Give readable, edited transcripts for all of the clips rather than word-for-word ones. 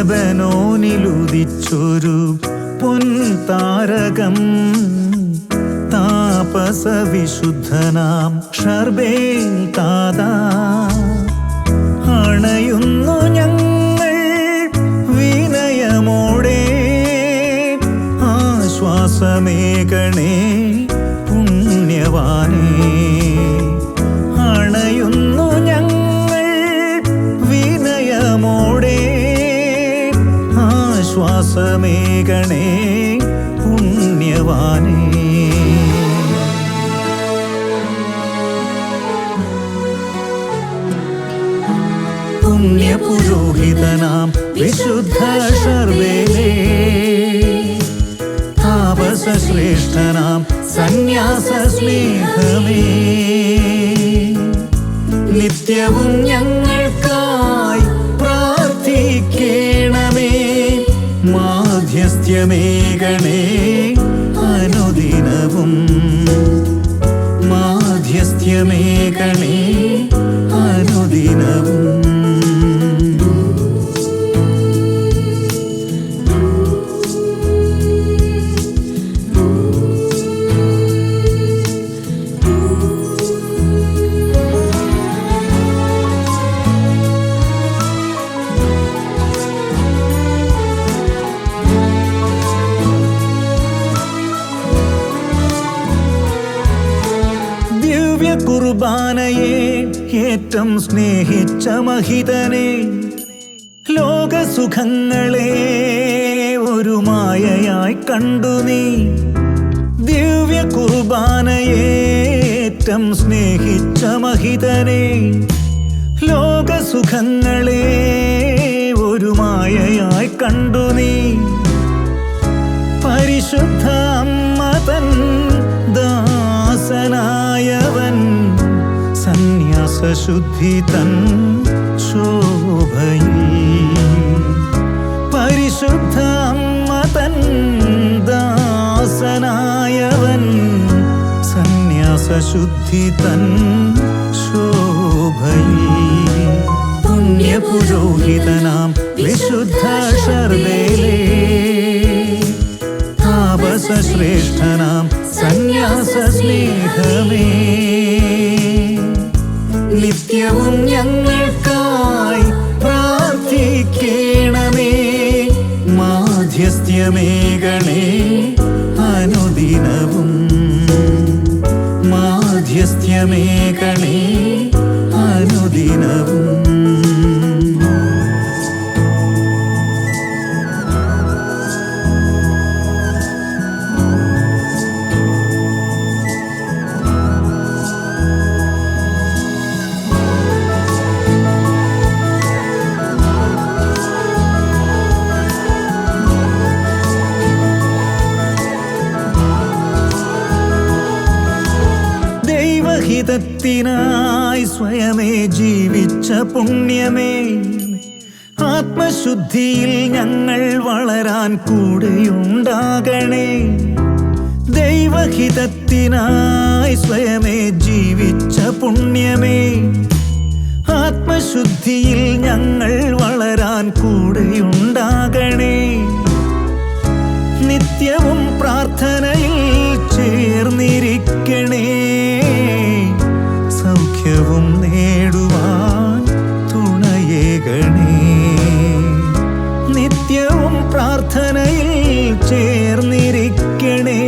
ലബനോനിലുദിച്ചൊരു പൊൻതാരകം താപസവിശുദ്ധനാം ഷർബേൽ താതാ അണയുന്നു ഞങ്ങൾ വിനയമോടെ ആശ്വാസമേകണേ പുണ്യവാനേ അണയുന്നു ഞങ്ങൾ വിനയമോടെ ആശ്വാസമേകണേ പുണ്യവാനേ പുണ്യപുരോഹിതനാം വിശുദ്ധ ഷർബേലേ താപസശ്രേഷ്ഠനാം സന്യാസ സ്നേഹമേ നിത്യവും ഞങ്ങൾക്കായി പ്രാർത്ഥിക്കണമേ മാധ്യസ്ഥ്യമേകണേ അനുദിനവും മാധ്യസ്ഥ്യമേകണേ അനുദിനവും കുർബാനയെ ഏറ്റം സ്നേഹിച്ച മഹിതനെ ലോകസുഖങ്ങളെ ഒരു മായയായി കണ്ടു നീ ദിവ്യ കുർബാനയെ ഏറ്റം സ്നേഹിച്ച മഹിതനെ ലോകസുഖങ്ങളെ ഒരു മായയായി കണ്ടു നീ പരിശുദ്ധ അമ്മ തൻ ദാസനായവൻ സന്യാസശുദ്ധി തൻ ശോഭയിൽ പരിശുദ്ധ അമ്മ തൻ ദാസനായവൻ സന്യാസശുദ്ധി തൻ ശോഭയിൽ പുണ്യപുരോഹിതനാം വിശുദ്ധ ഷർബേലേ താപസശ്രേഷ്ഠനാം സന്യാസ സ്നേഹമേ നിത്യവും ഞങ്ങൾക്കായി പ്രാർത്ഥിക്കണമേ മാധ്യസ്ഥ്യമേകണേ അനുദിനവും മാധ്യസ്ഥ്യമേകണേ അനുദിനവും ഹിതത്തിനായി സ്വയമേ ജീവിച്ച പുണ്യമേ ആത്മശുദ്ധിയിൽ ഞങ്ങൾ വളരാൻ കൂടെയുണ്ടാകണേ ദൈവഹിതത്തിനായി സ്വയമേ ജീവിച്ച പുണ്യമേ ആത്മശുദ്ധിയിൽ ഞങ്ങൾ വളരാൻ കൂടെയുണ്ടാകണേ നിത്യവും പ്രാർത്ഥനയിൽ ചേർന്നിരിക്കണേ സൗഖ്യവും നേടുവാൻ തുണയേകണേ നിത്യവും പ്രാർത്ഥനയിൽ ചേർന്നിരിക്കണേ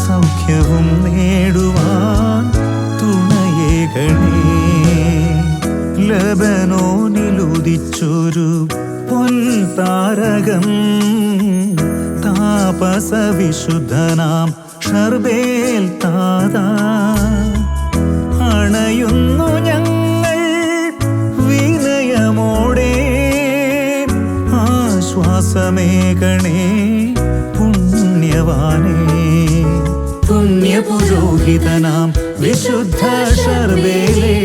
സൗഖ്യവും നേടുവാൻ തുണയേകണേ ലബനോനിലുദിച്ചൊരു പൊൻതാരകം താപസവിശുദ്ധനാം ഷർബേൽ താതാ അണയുന്നു ഞങ്ങൾ വിനയമോടെ ആശ്വാസമേകണേ പുണ്യവാനേ പുണ്യപുരോഹിതനാം വിശുദ്ധ ഷർബേലേ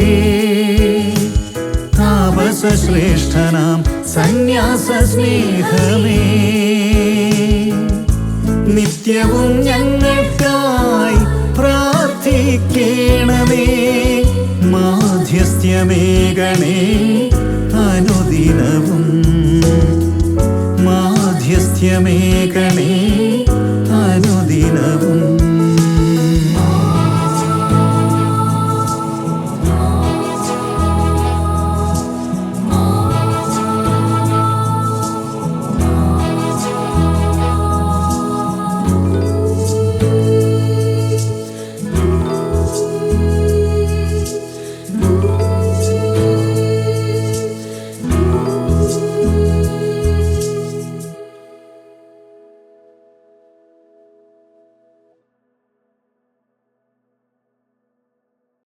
താപസശ്രേഷ്ഠനാം സന്യാസ സ്നേഹമേ നിത്യവും ഞങ്ങൾക്കായി പ്രാർത്ഥിക്കണമേ മാധ്യസ്ഥ്യമേകണേ അനുദിനവും ഐക്യമേകണേ അനുദിനവും